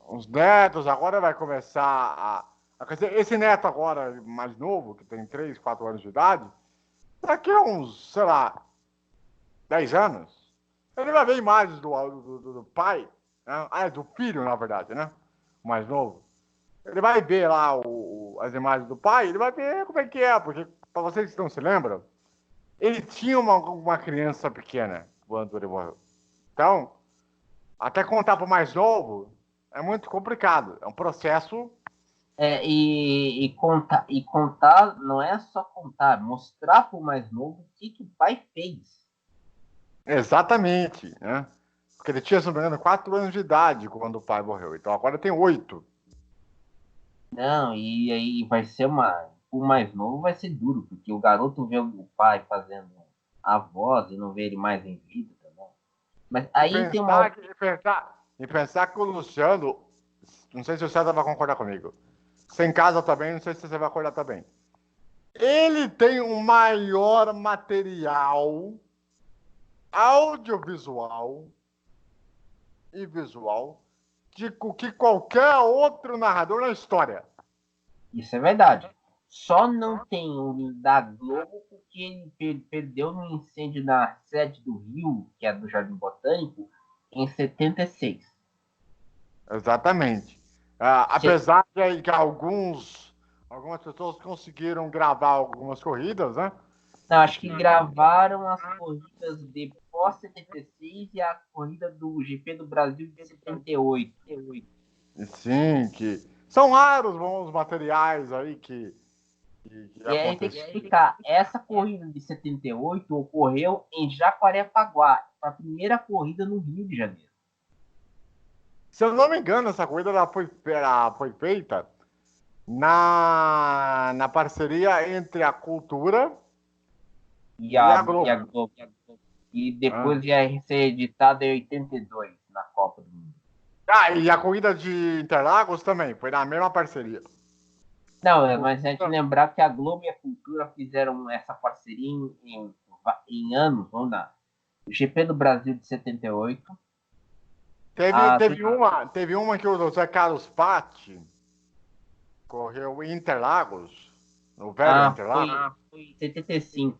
Os netos agora vai começar quer dizer, esse neto agora mais novo, que tem 3, 4 anos de idade, daqui a uns, sei lá, 10 anos, ele vai ver imagens do pai, né? Do filho, na verdade, né? O mais novo. Ele vai ver lá as imagens do pai, ele vai ver como é que é, porque, para vocês que não se lembram, ele tinha uma criança pequena quando ele morreu. Então, até contar para o mais novo é muito complicado. É um processo. E contar não é só contar, mostrar pro mais novo o que o pai fez. Exatamente, né? Porque ele tinha, se não me engano, 4 anos de idade quando o pai morreu. Então agora tem 8. Não, e aí vai ser o mais novo vai ser duro, porque o garoto vê o pai fazendo a voz e não vê ele mais em vida também. Mas E aí tem uma outra. pensar que o Luciano, não sei se o César vai concordar comigo. Você em casa também, não sei se você vai concordar também. Ele tem o maior material audiovisual e visual de que qualquer outro narrador na história. Isso é verdade. Só não tem um da Globo porque ele perdeu no incêndio na sede do Rio, que é do Jardim Botânico, em 76. Exatamente. Apesar de que algumas pessoas conseguiram gravar algumas corridas, né? Não, acho que gravaram as corridas de pós-76 e a corrida do GP do Brasil de 78. E sim, que são raros bons materiais aí que E aí tem que aconteceram. explicar, essa corrida de 78 ocorreu em Jacarepaguá, a primeira corrida no Rio de Janeiro. Se eu não me engano, essa corrida foi feita na parceria entre a Cultura E e a, a Globo. e a Globo. E Ah, depois ia ser editada em 82, na Copa do Mundo. e a corrida de Interlagos também, foi na mesma parceria. Não, mas a gente lembrar que a Globo e a Cultura fizeram essa parceria em anos, vamos lá. O GP do Brasil de 78. Teve uma que o José Carlos Patti correu em Interlagos, no velho Interlagos. Foi 75.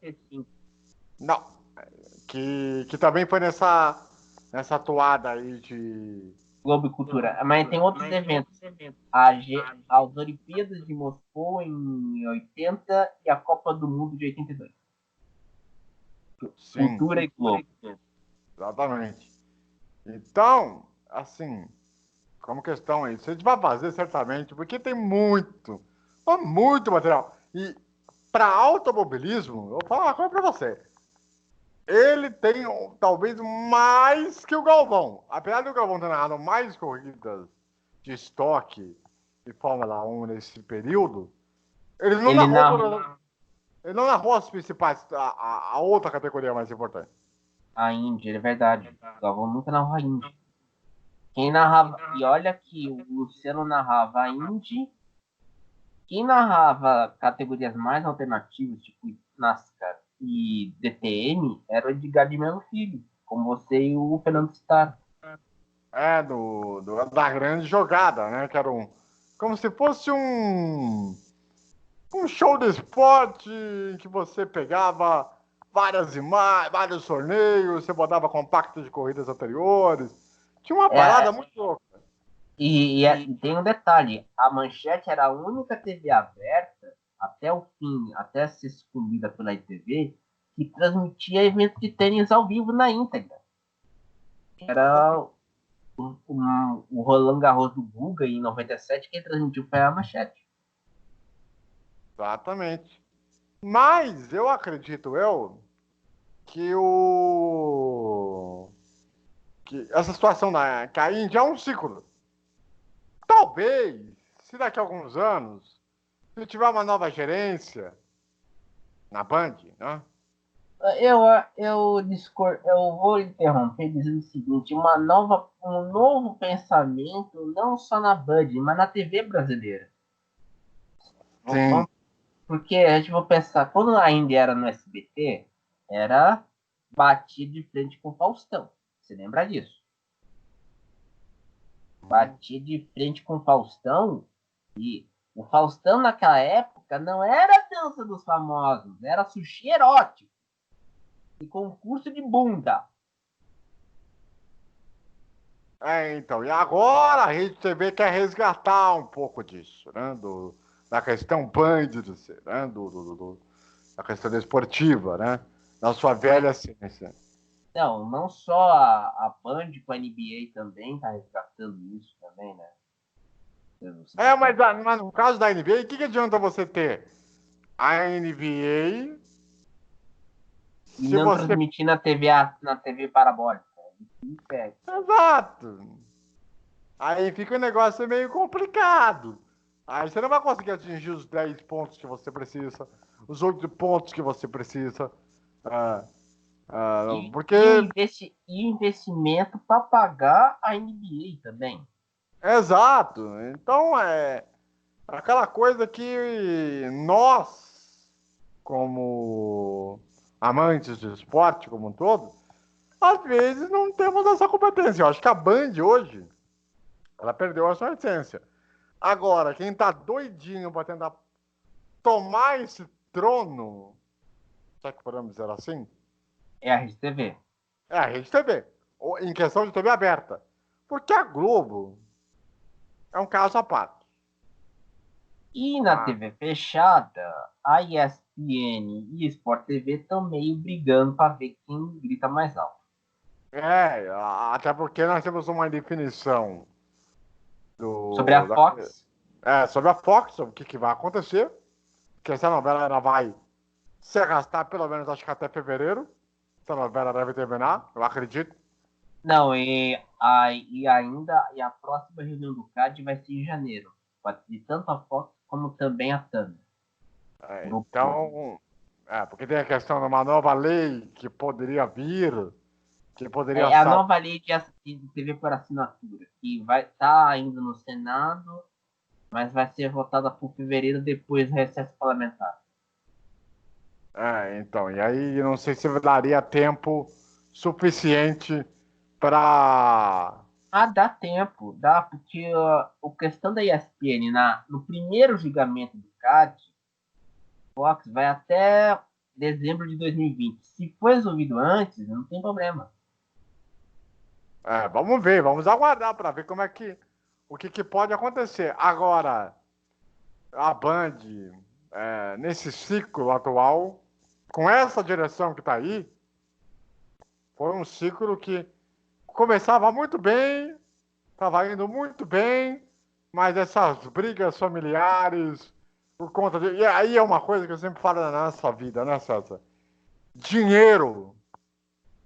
Não, que também foi nessa toada aí de. Globo e Cultura. Mas tem outros eventos. As Olimpíadas de Moscou em 80 e a Copa do Mundo de 82. Sim, Cultura e Globo. exatamente. Então, assim, como questão aí, a gente vai fazer certamente, porque tem muito material. E para automobilismo, eu vou falar uma coisa para você. Ele tem talvez mais que o Galvão. Apesar do Galvão ter narrado mais corridas de estoque de Fórmula 1 nesse período, ele não Ele narrou narrou ele não narrou as principais, a outra categoria mais importante. a Indy, é verdade. O Galvão nunca narrou a Indy. Quem narrava. E olha que o Luciano narrava a Indy. Quem narrava categorias mais alternativas, tipo NASCAR e DTM, era o Edgar de Melo Filho, como você e o Fernando citaram. Da grande jogada, né? Que era como se fosse um show de esporte em que você pegava várias imagens, vários torneios, você botava compacto de corridas anteriores. Tinha uma É, parada muito louca. e tem um detalhe: a Manchete era a única TV aberta até o fim, até ser sucumbida pela ITV, que transmitia eventos de tênis ao vivo na íntegra. Era o Roland Garros do Guga em 97, quem transmitiu foi a Manchete. Exatamente. Mas eu acredito que que essa situação da Índia é um ciclo. Talvez, se daqui a alguns anos, se tiver uma nova gerência na Band, né? Eu vou interromper dizendo o seguinte: um novo pensamento, não só na Band, mas na TV brasileira. Sim. Porque a gente vai pensar, quando ainda era no SBT, era batia de frente com o Faustão. Você lembra disso? Batia de frente com o Faustão e o Faustão naquela época não era a dança dos famosos, era sushi erótico e concurso de bunda. Então, e agora a Rede TV quer resgatar um pouco disso, né? Da questão Band de ser, né? Da questão esportiva, né? Da sua velha ciência. Não só a Band com a NBA também tá resgatando isso também, né? Mas no caso da NBA, o que adianta você ter a NBA E se não você... transmitir na TV parabólica. Exato. Aí fica um negócio meio complicado. Aí você não vai conseguir atingir os 10 pontos que você precisa, os 8 pontos que você precisa. Porque... E o investimento para pagar a NBA também. Exato. Então, é aquela coisa que nós, como amantes de esporte como um todo, às vezes não temos essa competência. Eu acho que a Band hoje, ela perdeu a sua essência. Agora, quem tá doidinho para tentar tomar esse trono, será que podemos dizer assim? É a Rede TV. É a Rede TV, em questão de TV aberta. Porque a Globo é um caso à parte. E na TV fechada, a ESPN e Sport TV estão meio brigando para ver quem grita mais alto. Até porque nós temos uma definição Sobre a Fox. Sobre a Fox, sobre o que vai acontecer. Que essa novela ela vai se arrastar pelo menos, acho que até fevereiro. Essa novela deve terminar, eu acredito. Não, a próxima reunião do CAD vai ser em janeiro. Pode ser tanto a Fox como também a Turner. Então, porque tem a questão de uma nova lei que poderia vir, que poderia a nova lei de TV por assinatura, que vai estar ainda no Senado, mas vai ser votada por fevereiro depois do recesso parlamentar. Então, e aí não sei se daria tempo suficiente para... Dá tempo, dá, porque a questão da ESPN no primeiro julgamento do CAD, Fox vai até dezembro de 2020. Se for resolvido antes, não tem problema. Vamos ver, vamos aguardar para ver como é que o que pode acontecer. Agora, a Band, nesse ciclo atual, com essa direção que está aí, foi um ciclo que começava muito bem, estava indo muito bem, mas essas brigas familiares, por conta de... E aí é uma coisa que eu sempre falo na nossa vida, né, César? Dinheiro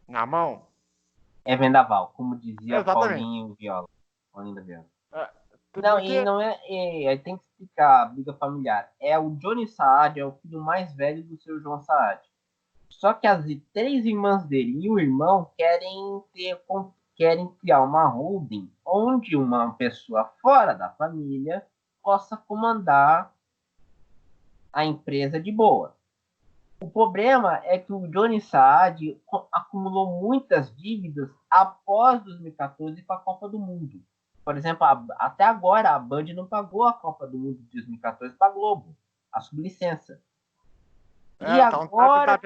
na mão. É vendaval, como dizia Exatamente. Paulinho Viola. Paulinho da Viola. Não, Porque... e não tem que explicar a briga familiar. O Johnny Saad, é o filho mais velho do seu João Saad. Só que as 3 irmãs dele e o irmão querem criar uma holding onde uma pessoa fora da família possa comandar a empresa de boa. O problema é que o Johnny Saad acumulou muitas dívidas após 2014 com a Copa do Mundo. Por exemplo, até agora a Band não pagou a Copa do Mundo de 2014 para a Globo, a sublicença. E agora...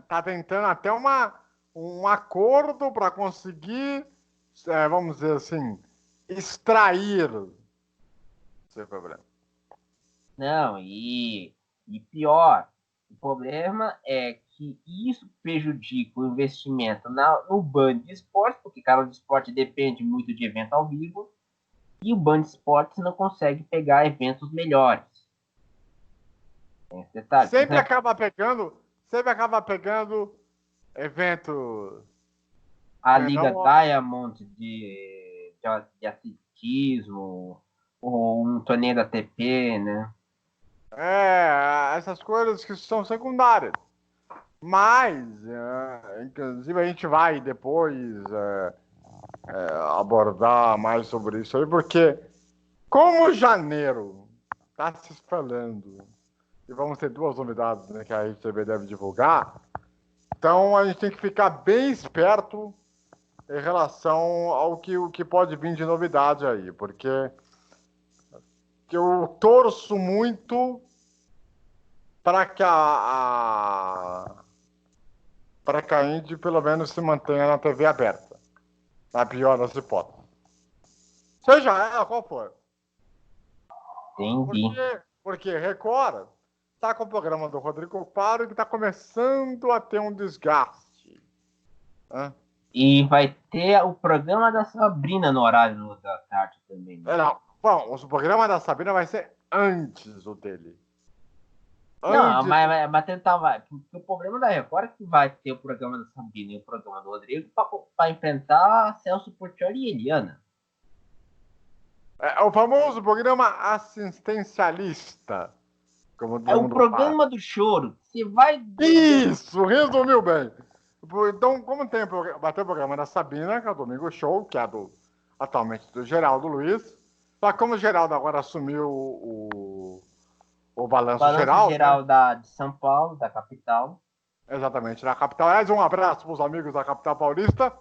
tá tentando até um acordo para conseguir, vamos dizer assim, extrair seu problema. Não, e pior, o problema é que isso prejudica o investimento no Band Esportes, porque canal de esporte depende muito de evento ao vivo, e o Band Esportes não consegue pegar eventos melhores. Detalhe, sempre acaba pegando evento... a Liga Diamond de atletismo, ou um torneio da ATP, né? Essas coisas que são secundárias. Mas, inclusive, a gente vai depois abordar mais sobre isso aí, porque como janeiro está se espalhando, e vamos ter 2 novidades, né, que a RedeTV deve divulgar, Então a gente tem que ficar bem esperto em relação ao que pode vir de novidade aí, porque eu torço muito para que para que a Indy pelo menos se mantenha na TV aberta, na pior das hipóteses. Seja ela qual for. Entendi. Porque Record está com o programa do Rodrigo Faro que está começando a ter um desgaste. Né? E vai ter o programa da Sabrina no horário da tarde também. Né? Não. Bom, o programa da Sabrina vai ser antes o dele. Não, mas tentar vai. Porque o problema da Record é que vai ter o programa da Sabrina e o programa do Rodrigo para enfrentar Celso Portiolli e Eliana. É o famoso programa assistencialista. Como É o programa do choro. Você vai. Isso, resumiu bem. Então, como vai ter o programa da Sabina, que é o Domingo Show, que é atualmente do Geraldo Luiz. Só que como o Geraldo agora assumiu o Balanço Geral. Geral de São Paulo, da capital. Exatamente, na capital. Aliás, um abraço para os amigos da capital paulista.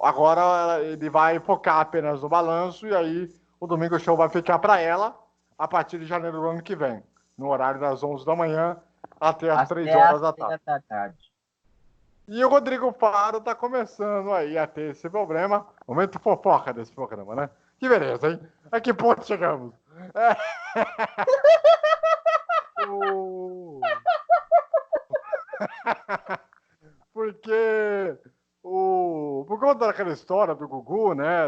Agora ele vai focar apenas no balanço e aí o Domingo Show vai ficar para ela a partir de janeiro do ano que vem, no horário das 11 da manhã até as 3 horas da tarde. E o Rodrigo Faro está começando aí a ter esse problema. Momento fofoca desse programa, né? Que beleza, hein? A que ponto chegamos? Porque por conta daquela história do Gugu, né?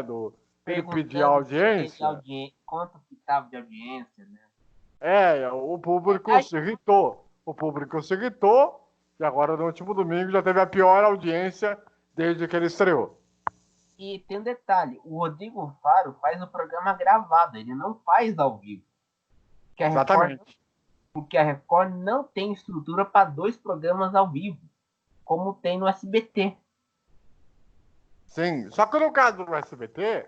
Ele pedir audiência. Quanto ficava de audiência, né? O público se irritou. O público se irritou e agora no último domingo já teve a pior audiência desde que ele estreou. E tem um detalhe, o Rodrigo Faro faz o programa gravado, ele não faz ao vivo. Exatamente. Porque a Record não tem estrutura para 2 programas ao vivo, como tem no SBT. Sim, só que no caso do SBT,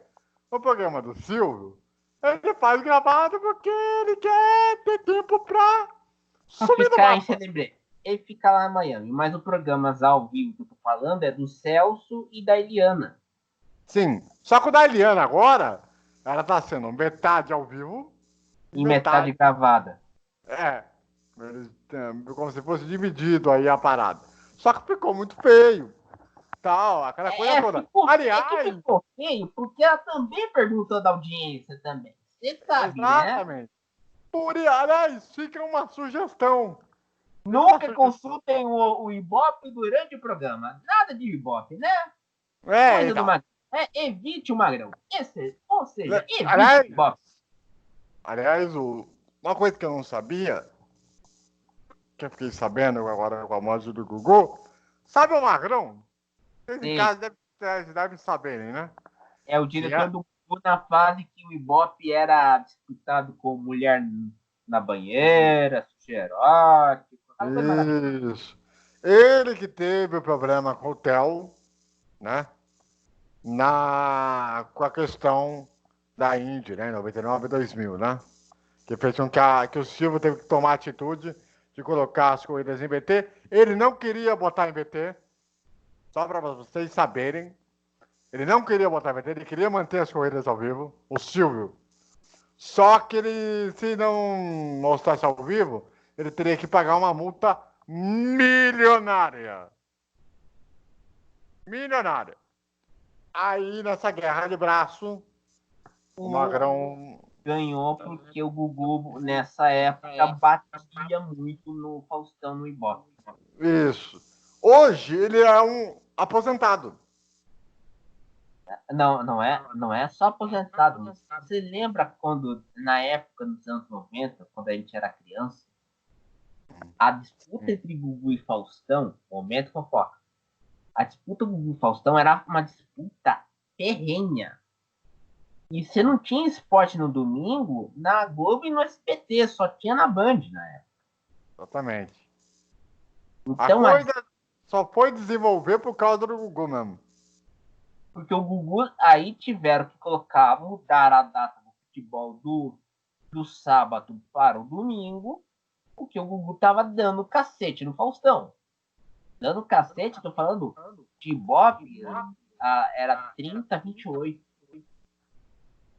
o programa do Silvio, ele faz gravado porque ele quer ter tempo para sumir no mapa. Ele fica lá em Miami, mas o programa ao vivo que eu tô falando é do Celso e da Eliana. Sim, só que o da Eliana agora, ela tá sendo metade ao vivo e metade gravada. Como se fosse dividido aí a parada. Só que ficou muito feio. Tal, aquela coisa toda. Aliás, ficou feio porque ela também perguntou da audiência também. Você sabe, exatamente. Né? Aliás, fica uma sugestão. Nunca consultem o Ibope durante o programa. Nada de Ibope, né? Evite o Magrão. Ou seja, evite o Ibope. Aliás, uma coisa que eu não sabia, que eu fiquei sabendo agora com a morte do Gugu, sabe o Magrão? Vocês em casa devem saberem, né? É o diretor do Gugu na fase que o Ibope era disputado com mulher na banheira, sujerote. Isso. Ele que teve o problema com o Theo, né? Com a questão da Indy, né? Em 99 e 2000, né? Que fez com que o Silvio teve que tomar a atitude de colocar as corridas em BT. Ele não queria botar em BT, só para vocês saberem. Ele não queria botar em BT, ele queria manter as corridas ao vivo, o Silvio. Só que ele, se não mostrasse ao vivo, ele teria que pagar uma multa milionária. Milionária. Aí, nessa guerra de braço, o Magrão ganhou porque o Gugu, nessa época, batia muito no Faustão, no Ibope. Isso. Hoje, ele é um aposentado. Não é só aposentado. Você lembra quando, na época dos anos 90, quando a gente era criança, a disputa entre Gugu e Faustão, momento fofoca, a disputa Gugu e Faustão era uma disputa ferrenha. E você não tinha esporte no domingo, na Globo e no SBT, só tinha na Band na época. Exatamente. Então, a coisa só foi desenvolver por causa do Gugu mesmo. Porque o Gugu aí tiveram que mudar a data do futebol do sábado para o domingo. Porque o Gugu tava dando cacete no Faustão. Dando cacete, tô falando de Ibope, era 30-28.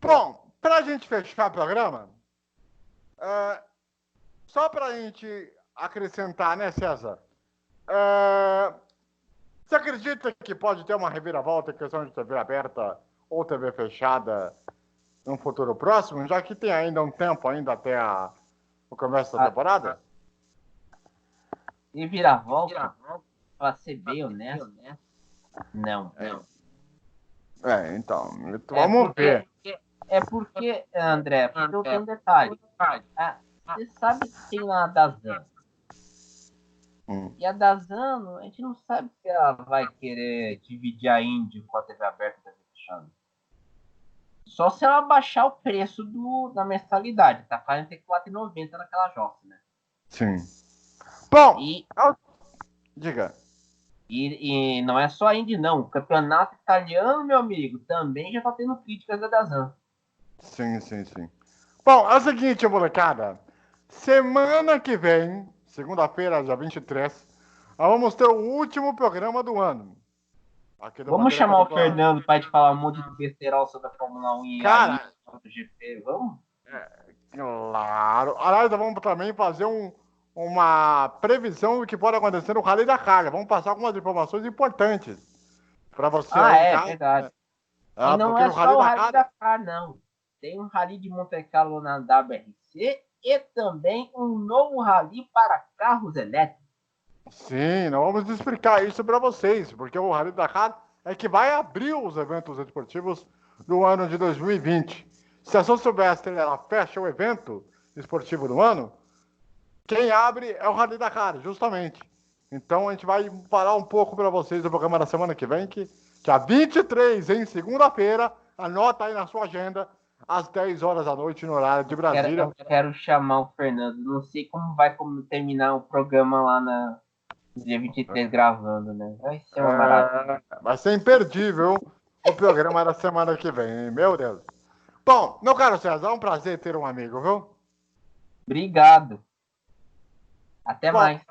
Bom, pra gente fechar o programa, só pra gente acrescentar, né, César? Você acredita que pode ter uma reviravolta em questão de TV aberta ou TV fechada num futuro próximo, já que tem ainda um tempo ainda até o começo da temporada? Reviravolta, pra ser bem honesto, não. Então, vamos ver. É porque, André, porque eu tenho um detalhe. Você sabe que tem lá a Dazan. E a Dazan, a gente não sabe se ela vai querer dividir a Índia com a TV aberta e a TV fechada. Só se ela baixar o preço da mensalidade. Tá R$ 44,90 naquela jossa, né? Sim. Bom, diga. E não é só a Indy, não. O campeonato italiano, meu amigo, também já tá tendo críticas da Dazan. Sim. Bom, é o seguinte, molecada. Semana que vem, segunda-feira, dia 23, nós vamos ter o último programa do ano. Vamos chamar o Fernando para te falar um monte de besterol sobre a Fórmula 1 e a GP, vamos? Claro. Aliás, vamos também fazer uma previsão do que pode acontecer no Rally da Dakar. Vamos passar algumas informações importantes para você. Verdade. E não é só o Rally da Dakar, não. Tem um Rally de Monte Carlo na WRC e também um novo Rally para carros elétricos. Sim, nós vamos explicar isso para vocês, porque o Rally da Dakar é que vai abrir os eventos esportivos do ano de 2020. Se a São Silvestre ela fecha o evento esportivo do ano, quem abre é o Rally da Dakar, justamente. Então a gente vai falar um pouco para vocês do programa da semana que vem, que dia 23, em segunda-feira, anota aí na sua agenda, às 10 horas da noite, no horário de Brasília. Eu quero chamar o Fernando. Não sei como vai terminar o programa lá na dia 23 gravando, né? Vai ser uma maravilha. Vai ser imperdível o programa da semana que vem, meu Deus. Bom, meu caro César, é um prazer ter um amigo, viu? Obrigado. Até mais.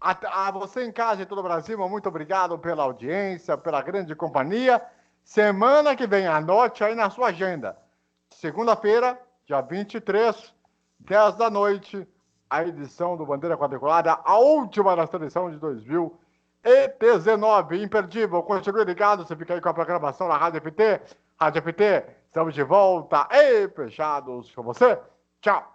A você em casa em todo o Brasil, muito obrigado pela audiência, pela grande companhia. Semana que vem, anote aí na sua agenda. Segunda-feira, dia 23, 10 da noite, a edição do Bandeira Quadriculada, a última da seleção de 2019. Imperdível, continue ligado, você fica aí com a programação na Rádio FT. Rádio FT, estamos de volta e fechados com você. Tchau.